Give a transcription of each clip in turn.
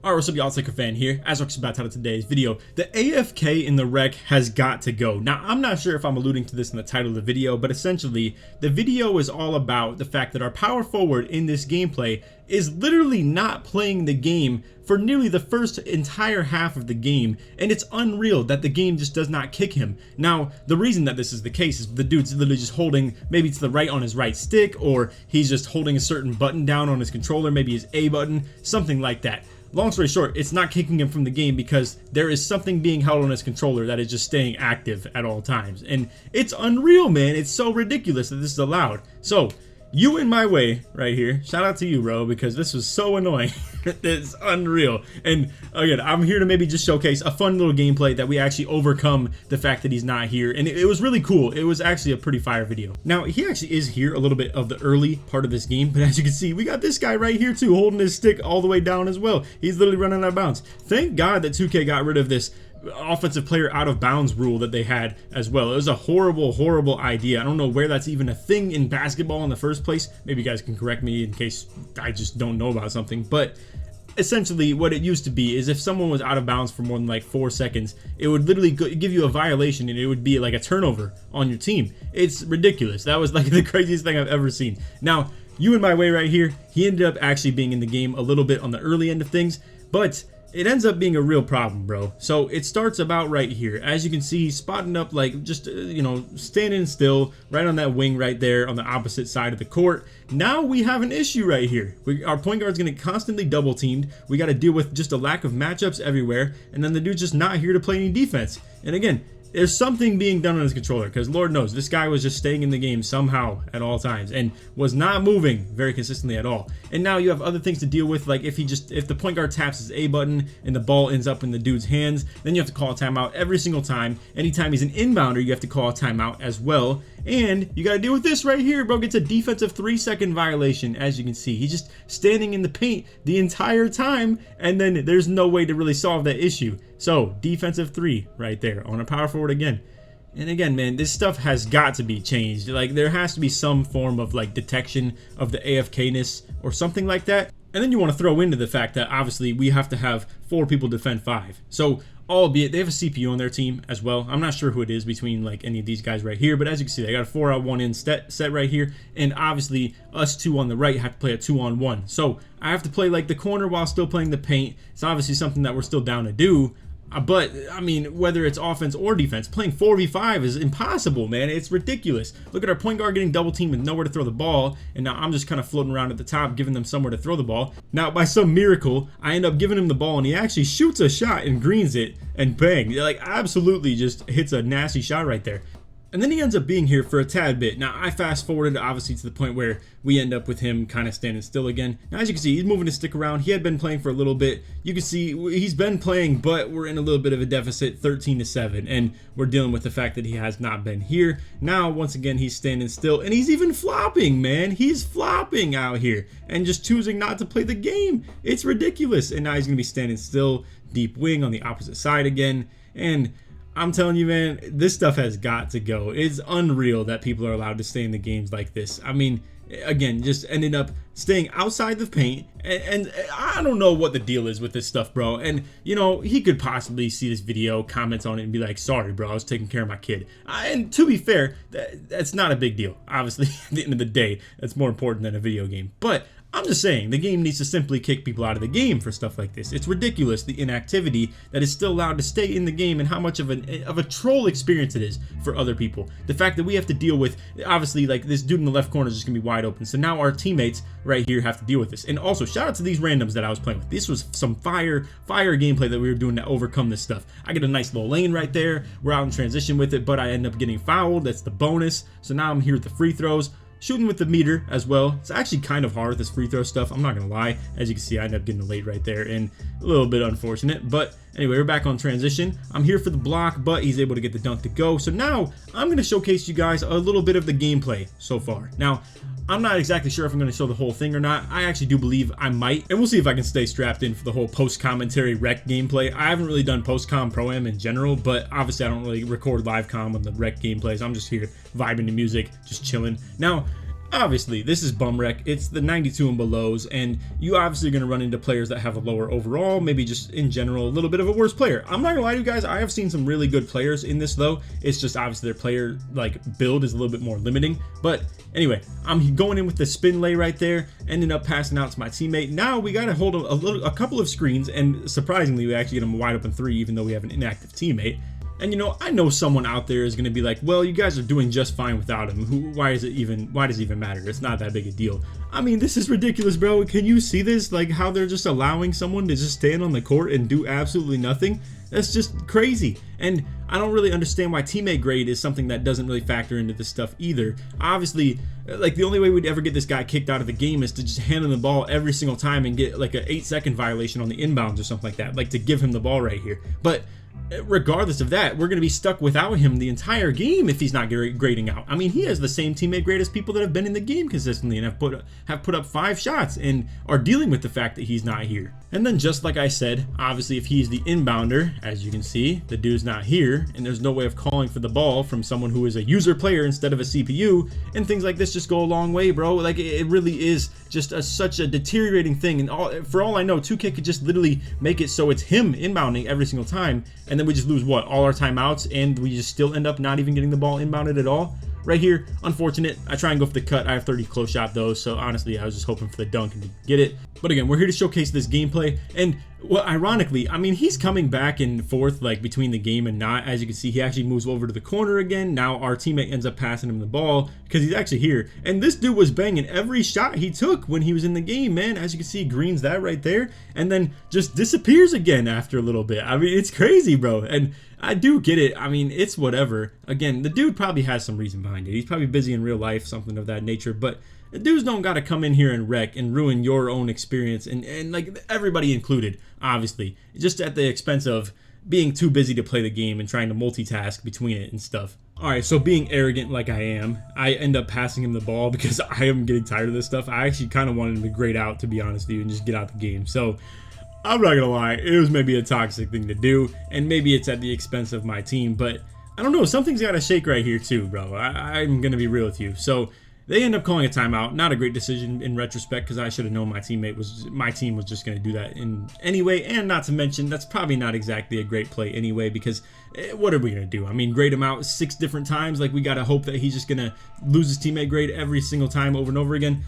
Alright, what's up y'all, it's LakerFan here. As we're about to title today's video, the AFK in the wreck has got to go. Now, I'm not sure if I'm alluding to this in the title of the video, but essentially, the video is all about the fact that our power forward in this gameplay is literally not playing the game for nearly the first entire half of the game, and it's unreal that the game just does not kick him. Now, the reason that this is the case is the dude's literally just holding maybe to the right on his right stick, or he's just holding a certain button down on his controller, maybe his A button, something like that. Long story short, it's not kicking him from the game because there is something being held on his controller that is just staying active at all times. And it's unreal, man. It's so ridiculous that this is allowed. So, you in my way right here. Shout out to you, bro, because this was so annoying. It's unreal. And again, I'm here to maybe just showcase a fun little gameplay that we actually overcome the fact that he's not here. And it was really cool. It was actually a pretty fire video. Now, he actually is here a little bit of the early part of this game, but as you can see, we got this guy right here too, holding his stick all the way down as well. He's literally running out of bounds. Thank God that 2K got rid of this offensive player out of bounds rule that they had as well. It was a horrible idea. I don't know where that's even a thing in basketball in the first place. Maybe you guys can correct me in case I just don't know about something, but essentially what it used to be is if someone was out of bounds for more than like 4 seconds, it would literally give you a violation and it would be like a turnover on your team. It's ridiculous. That was like the craziest thing I've ever seen. Now, you in my way right here, he ended up actually being in the game a little bit on the early end of things, but it ends up being a real problem, bro. So it starts about right here. As you can see, he's spotting up like just, you know, standing still right on that wing right there on the opposite side of the court. Now we have an issue right here. Our point guard's going to constantly double teamed. We got to deal with just a lack of matchups everywhere. And then the dude's just not here to play any defense. And again, there's something being done on his controller because Lord knows this guy was just staying in the game somehow at all times and was not moving very consistently at all. And now you have other things to deal with, like if the point guard taps his A button and the ball ends up in the dude's hands, then you have to call a timeout every single time. Anytime he's an inbounder, you have to call a timeout as well. And you got to deal with this right here, bro. Gets a defensive 3-second violation. As you can see, he's just standing in the paint the entire time, and then there's no way to really solve that issue. So defensive 3 right there on a power forward again. And again, man, this stuff has got to be changed. Like, there has to be some form of like detection of the AFK-ness or something like that. And then you want to throw into the fact that obviously we have to have 4 people defend 5. So albeit they have a CPU on their team as well. I'm not sure who it is between like any of these guys right here, but as you can see, they got a 4-out-1-in set right here, and obviously us 2 on the right have to play a 2-on-1. So I have to play like the corner while still playing the paint. It's obviously something that we're still down to do. But, I mean, whether it's offense or defense, playing 4v5 is impossible, man. It's ridiculous. Look at our point guard getting double teamed with nowhere to throw the ball, and now I'm just kind of floating around at the top, giving them somewhere to throw the ball. Now, by some miracle, I end up giving him the ball, and he actually shoots a shot and greens it, and bang. Like, absolutely just hits a nasty shot right there. And then he ends up being here for a tad bit. Now, I fast forwarded obviously to the point where we end up with him kind of standing still again. Now, as you can see, he's moving his stick around. He had been playing for a little bit. You can see he's been playing, but we're in a little bit of a deficit, 13-7. And we're dealing with the fact that he has not been here. Now, once again, he's standing still. And he's even flopping, man. He's flopping out here and just choosing not to play the game. It's ridiculous. And now he's going to be standing still, deep wing on the opposite side again. And I'm telling you, man, this stuff has got to go. It's unreal that people are allowed to stay in the games like this. I mean, again, just ended up staying outside the paint, and I don't know what the deal is with this stuff, bro. And, you know, he could possibly see this video, comment on it, and be like, sorry, bro, I was taking care of my kid. And to be fair, that's not a big deal. Obviously, at the end of the day, that's more important than a video game. But I'm just saying, the game needs to simply kick people out of the game for stuff like this. It's ridiculous, the inactivity that is still allowed to stay in the game and how much of a troll experience it is for other people. The fact that we have to deal with, obviously, like this dude in the left corner is just gonna be wide open. So now our teammates right here have to deal with this. And also, shout out to these randoms that I was playing with. This was some fire gameplay that we were doing to overcome this stuff. I get a nice little lane right there. We're out in transition with it, but I end up getting fouled. That's the bonus. So now I'm here with the free throws. Shooting with the meter as well. It's actually kind of hard, this free throw stuff. I'm not going to lie. As you can see, I ended up getting a late right there and a little bit unfortunate. But anyway, we're back on transition. I'm here for the block, but he's able to get the dunk to go. So now I'm going to showcase you guys a little bit of the gameplay so far. Now, I'm not exactly sure if I'm going to show the whole thing or not. I actually do believe I might, and we'll see if I can stay strapped in for the whole post-commentary rec gameplay. I haven't really done post-com pro-am in general, but obviously I don't really record live com on the rec gameplays. I'm just here vibing to music, just chilling. Now, Obviously, this is bum wreck. It's the 92 and belows, and you obviously are going to run into players that have a lower overall, maybe just in general a little bit of a worse player. I'm not gonna lie to you guys, I have seen some really good players in this though. It's just obviously their player build is a little bit more limiting. But anyway, I'm going in with the spin lay right there, ended up passing out to my teammate. Now we got to hold a couple of screens, and surprisingly we actually get him a wide open three, even though we have an inactive teammate. And you know, I know someone out there is going to be like, well, you guys are doing just fine without him. Why does it even matter? It's not that big a deal. I mean, this is ridiculous, bro. Can you see this? Like how they're just allowing someone to just stand on the court and do absolutely nothing? That's just crazy. And I don't really understand why teammate grade is something that doesn't really factor into this stuff either. Obviously, like the only way we'd ever get this guy kicked out of the game is to just hand him the ball every single time and get like an 8-second violation on the inbounds or something like that, like to give him the ball right here. But regardless of that, we're going to be stuck without him the entire game if he's not grading out. I mean, he has the same teammate grade as people that have been in the game consistently and have put up 5 shots and are dealing with the fact that he's not here. And then just like I said, obviously if he's the inbounder, as you can see, the dude's not here and there's no way of calling for the ball from someone who is a user player instead of a CPU, and things like this just go a long way, bro. Like it really is just such a deteriorating thing, and for all I know, 2K could just literally make it so it's him inbounding every single time, and then we just lose what, all our timeouts, and we just still end up not even getting the ball inbounded at all. Right here, unfortunate. I try and go for the cut. I have 30 close shot though, so honestly I was just hoping for the dunk and to get it. But again, we're here to showcase this gameplay, and well, ironically, I mean, he's coming back and forth like between the game and not. As you can see, he actually moves over to the corner again. Now our teammate ends up passing him the ball because he's actually here, and this dude was banging every shot he took when he was in the game, man. As you can see, greens that right there, and then just disappears again after a little bit. I mean, it's crazy, bro. And I do get it. I mean, it's whatever. Again, the dude probably has some reason behind it. He's probably busy in real life, something of that nature. But the dudes don't got to come in here and wreck and ruin your own experience, and like everybody included, obviously, just at the expense of being too busy to play the game and trying to multitask between it and stuff. All right, so being arrogant like I am, I end up passing him the ball because I am getting tired of this stuff. I actually kind of wanted him to grade out, to be honest with you, and just get out the game. So I'm not gonna lie, it was maybe a toxic thing to do, and maybe it's at the expense of my team, but I don't know, something's gotta shake right here too, bro. I'm gonna be real with you. So they end up calling a timeout. Not a great decision in retrospect, because I should have known my team was just gonna do that in anyway, and not to mention that's probably not exactly a great play anyway, because what are we gonna do? I mean, grade him out 6 different times, like we gotta hope that he's just gonna lose his teammate grade every single time over and over again.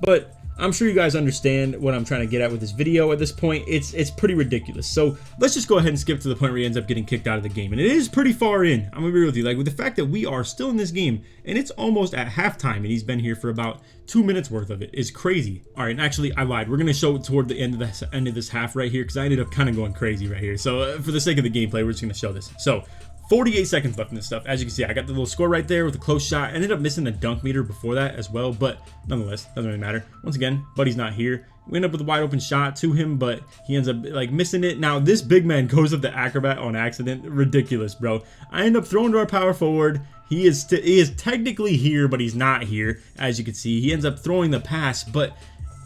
But I'm sure you guys understand what I'm trying to get at with this video. At this point, it's pretty ridiculous. So let's just go ahead and skip to the point where he ends up getting kicked out of the game. And it is pretty far in. I'm gonna be real with you. Like, with the fact that we are still in this game and it's almost at halftime and he's been here for about 2 minutes worth of it is crazy. All right, and actually I lied. We're gonna show it toward the end of this half right here, because I ended up kind of going crazy right here. So for the sake of the gameplay, we're just gonna show this. So 48 seconds left in this stuff. As you can see, I got the little score right there with a close shot. I ended up missing the dunk meter before that as well, but nonetheless, doesn't really matter. Once again, buddy's not here. We end up with a wide open shot to him, but he ends up like missing it. Now this big man goes up the acrobat on accident. Ridiculous, bro. I end up throwing to our power forward. He is technically here, but he's not here. As you can see, he ends up throwing the pass, but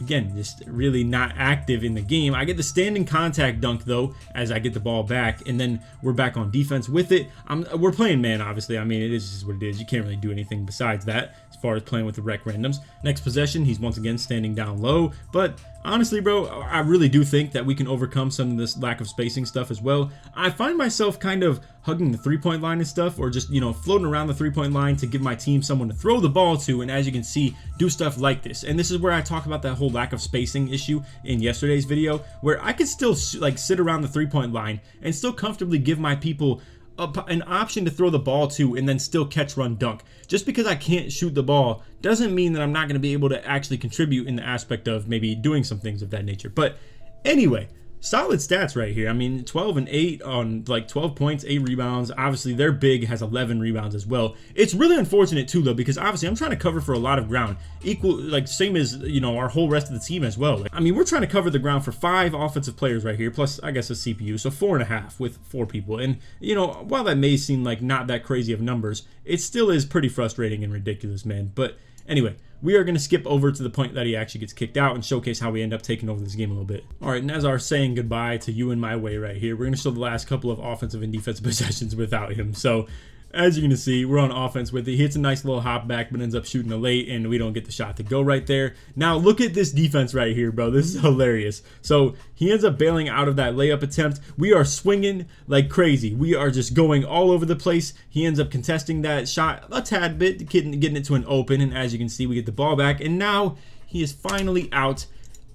again, just really not active in the game. I get the standing contact dunk though, as I get the ball back, and then we're back on defense with it. We're playing man, obviously. I mean, it is just what it is. You can't really do anything besides that as far as playing with the rec randoms. Next possession, he's once again standing down low, but honestly, bro, I really do think that we can overcome some of this lack of spacing stuff as well. I find myself kind of hugging the 3-point line and stuff, or just, you know, floating around the 3-point line to give my team someone to throw the ball to, and as you can see, do stuff like this. And this is where I talk about that whole lack of spacing issue in yesterday's video, where I could still like sit around the 3-point line and still comfortably give my people an option to throw the ball to and then still catch, run, dunk. Just because I can't shoot the ball doesn't mean that I'm not going to be able to actually contribute in the aspect of maybe doing some things of that nature. But anyway, solid stats right here. I mean, 12 and 8 on like 12 points, 8 rebounds. Obviously, their big has 11 rebounds as well. It's really unfortunate too, though, because obviously I'm trying to cover for a lot of ground, equal, like same as, you know, our whole rest of the team as well. I mean, we're trying to cover the ground for 5 offensive players right here, plus I guess a CPU, so 4.5 with 4 people. And you know, while that may seem like not that crazy of numbers, it still is pretty frustrating and ridiculous, man. But anyway, we are going to skip over to the point that he actually gets kicked out and showcase how we end up taking over this game a little bit. All right, and as our saying goodbye to you and my way right here, we're going to show the last couple of offensive and defensive possessions without him. So as you're gonna see, we're on offense with it. He hits a nice little hop back, but ends up shooting a late, and we don't get the shot to go right there. Now look at this defense right here, bro. This is hilarious. So he ends up bailing out of that layup attempt. We are swinging like crazy. We are just going all over the place. He ends up contesting that shot a tad bit, getting it to an open, and as you can see, we get the ball back, and now he is finally out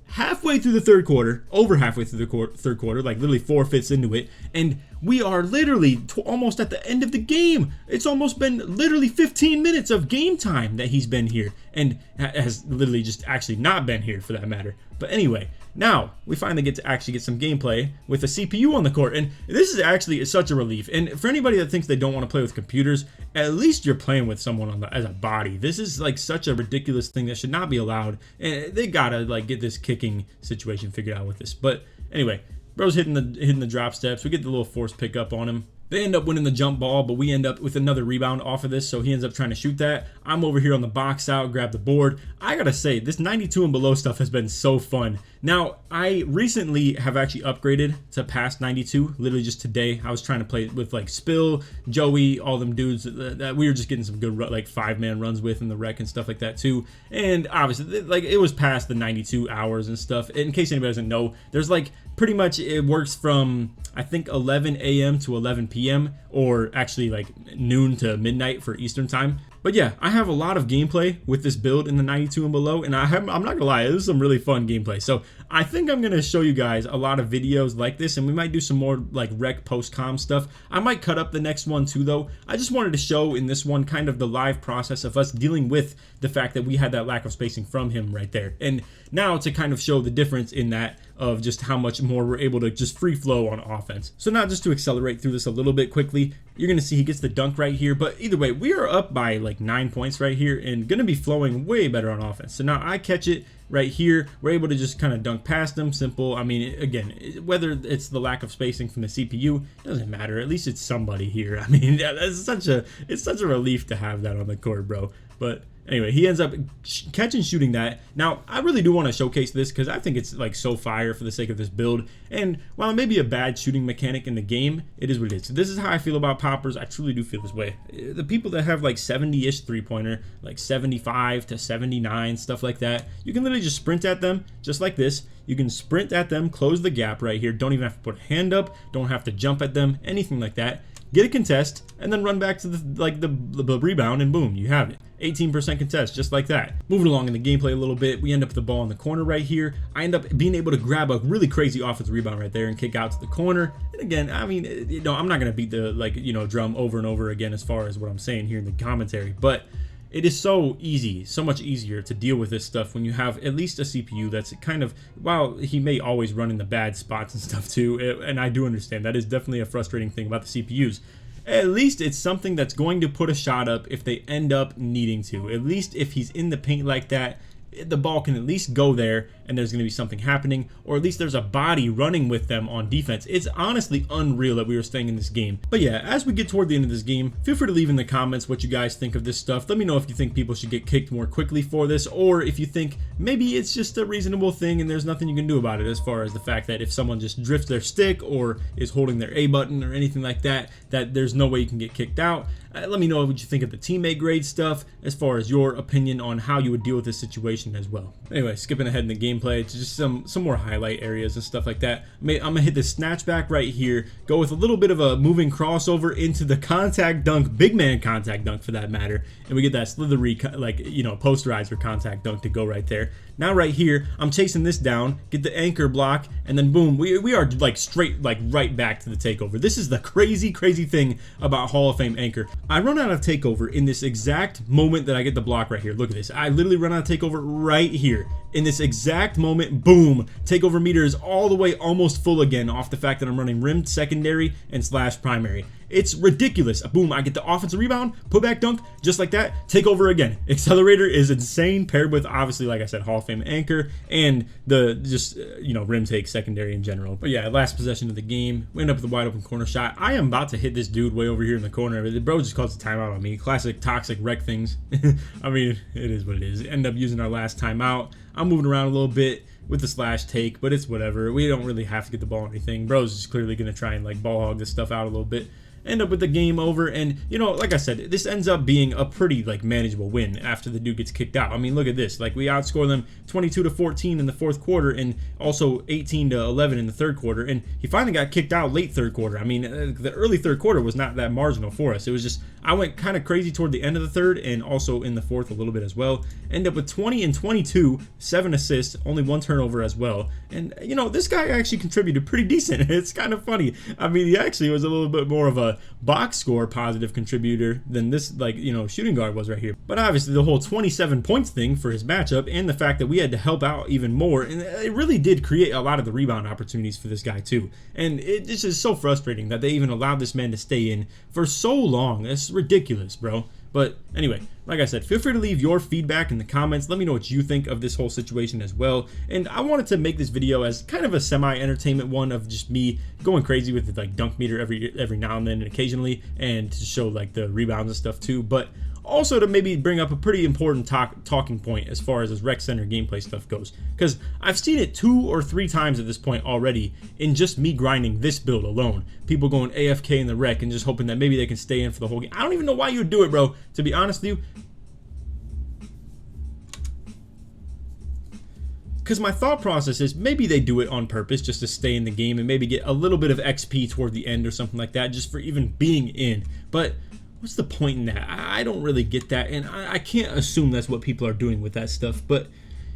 halfway through the third quarter, over halfway through the third quarter, like literally 4/5 into it, and we are literally almost at the end of the game. It's almost been literally 15 minutes of game time that he's been here, and has literally just actually not been here for that matter. But anyway, now we finally get to actually get some gameplay with a CPU on the court, and this is actually such a relief. And for anybody that thinks they don't want to play with computers, at least you're playing with someone as a body. This is like such a ridiculous thing that should not be allowed, and they gotta like get this kicking situation figured out with this. But anyway, bro's hitting the drop steps. We get the little force pickup on him. They end up winning the jump ball, but we end up with another rebound off of this, so he ends up trying to shoot that. I'm over here on the box out, grab the board. I gotta say, this 92 and below stuff has been so fun. Now, I recently have actually upgraded to past 92, literally just today. I was trying to play with like Spill, Joey, all them dudes that we were just getting some good like 5-man runs with in the rec and stuff like that too. And obviously, like it was past the 92 hours and stuff. In case anybody doesn't know, there's like pretty much it works from I think 11 a.m. to 11 p.m. or actually like noon to midnight for Eastern time. But yeah, I have a lot of gameplay with this build in the 92 and below, and I'm not gonna lie, this is some really fun gameplay. So I think I'm gonna show you guys a lot of videos like this, and we might do some more like rec post-com stuff. I might cut up the next one too though. I just wanted to show in this one kind of the live process of us dealing with the fact that we had that lack of spacing from him right there. And now to kind of show the difference in that of just how much more we're able to just free flow on offense. So now just to accelerate through this a little bit quickly, you're gonna see he gets the dunk right here, but either way, we are up by like 9 points right here and gonna be flowing way better on offense. So now I catch it right here. We're able to just kind of dunk past them. Simple. I mean, again, whether it's the lack of spacing from the CPU, doesn't matter. At least it's somebody here. I mean, it's such a relief to have that on the court, bro. But anyway, he ends up catching shooting that. Now, I really do want to showcase this because I think it's like so fire for the sake of this build. And while it may be a bad shooting mechanic in the game, it is what it is. So this is how I feel about poppers. I truly do feel this way. The people that have like 70-ish three-pointer, like 75 to 79, stuff like that, you can literally just sprint at them just like this. You can sprint at them, close the gap right here. Don't even have to put a hand up. Don't have to jump at them, anything like that. Get a contest, and then run back to the rebound, and boom, you have it. 18% contest, just like that. Moving along in the gameplay a little bit, we end up with the ball in the corner right here. I end up being able to grab a really crazy offensive rebound right there and kick out to the corner. And again, I mean, you know, I'm not gonna beat the drum over and over again as far as what I'm saying here in the commentary, but it is so easy, so much easier to deal with this stuff when you have at least a CPU that's kind of, while he may always run in the bad spots and stuff too, and I do understand that is definitely a frustrating thing about the CPUs. At least it's something that's going to put a shot up if they end up needing to. At least if he's in the paint like that, the ball can at least go there and there's going to be something happening, or at least there's a body running with them on defense. It's honestly unreal that we were staying in this game. But yeah, as we get toward the end of this game, feel free to leave in the comments what you guys think of this stuff. Let me know if you think people should get kicked more quickly for this, or if you think maybe it's just a reasonable thing and there's nothing you can do about it, as far as the fact that if someone just drifts their stick or is holding their A button or anything like that, that there's no way you can get kicked out. Let me know what you think of the teammate grade stuff, as far as your opinion on how you would deal with this situation as well. Anyway, skipping ahead in the gameplay to just some more highlight areas and stuff like that. I'm gonna hit the snatchback right here, go with a little bit of a moving crossover into the contact dunk, big man contact dunk for that matter, and we get that slithery, like, you know, posterizer contact dunk to go right there. Now right here, I'm chasing this down, get the anchor block, and then boom, we are like straight, like right back to the takeover. This is the crazy thing about Hall of Fame anchor. I run out of takeover in this exact moment that I get the block right here. Look at this. I literally run out of takeover right here. In this exact moment, boom, takeover meter is all the way almost full again off the fact that I'm running rim secondary and slash primary. It's ridiculous. Boom, I get the offensive rebound, put back dunk, just like that, take over again. Accelerator is insane, paired with, obviously, like I said, Hall of Fame anchor, and the just, rim take secondary in general. But yeah, last possession of the game, we end up with a wide open corner shot. I am about to hit this dude way over here in the corner. The bro just calls a timeout on me. Classic toxic wreck things. I mean, it is what it is. End up using our last timeout. I'm moving around a little bit with the slash take, but it's whatever. We don't really have to get the ball or anything. Bro's just clearly going to try and like ball hog this stuff out a little bit. end up with the game over. And you know, like I said, this ends up being a pretty like manageable win after the dude gets kicked out. I mean, look at this, like we outscore them 22-14 in the fourth quarter and also 18-11 in the third quarter, and he finally got kicked out late third quarter. I mean, the early third quarter was not that marginal for us. It was just, I went kind of crazy toward the end of the third and also in the fourth a little bit as well. End up with 20 and 22, 7 assists, only 1 turnover as well. And you know, this guy actually contributed pretty decent. It's kind of funny. I mean, he actually was a little bit more of a box score positive contributor than this, like, you know, shooting guard was right here. But obviously the whole 27 points thing for his matchup and the fact that we had to help out even more, and it really did create a lot of the rebound opportunities for this guy too. And it just is so frustrating that they even allowed this man to stay in for so long. It's ridiculous, bro. But anyway, like I said, feel free to leave your feedback in the comments. Let me know what you think of this whole situation as well. And I wanted to make this video as kind of a semi-entertainment one of just me going crazy with the like dunk meter every now and then and occasionally, and to show like the rebounds and stuff too. But also to maybe bring up a pretty important talking point as far as this rec center gameplay stuff goes, because I've seen it 2 or 3 times at this point already in just me grinding this build alone. People going AFK in the rec and just hoping that maybe they can stay in for the whole game. I don't even know why you would do it, bro, to be honest with you. Because my thought process is maybe they do it on purpose just to stay in the game and maybe get a little bit of XP toward the end or something like that, just for even being in. But what's the point in that? I don't really get that, and I can't assume that's what people are doing with that stuff. But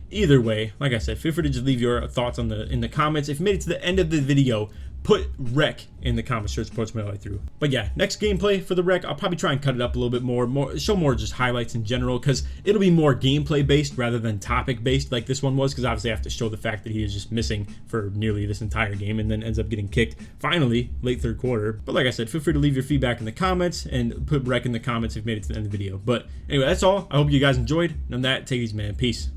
either way, like I said, feel free to just leave your thoughts in the comments. If you made it to the end of the video, put rec in the comments, search sports all the way through. But yeah, next gameplay for the rec, I'll probably try and cut it up a little bit more, show more just highlights in general, because it'll be more gameplay based rather than topic based like this one was, because obviously I have to show the fact that he is just missing for nearly this entire game and then ends up getting kicked finally late third quarter. But like I said, feel free to leave your feedback in the comments and put rec in the comments if you made it to the end of the video. But anyway, that's all. I hope you guys enjoyed, and on that, take it easy, man. Peace.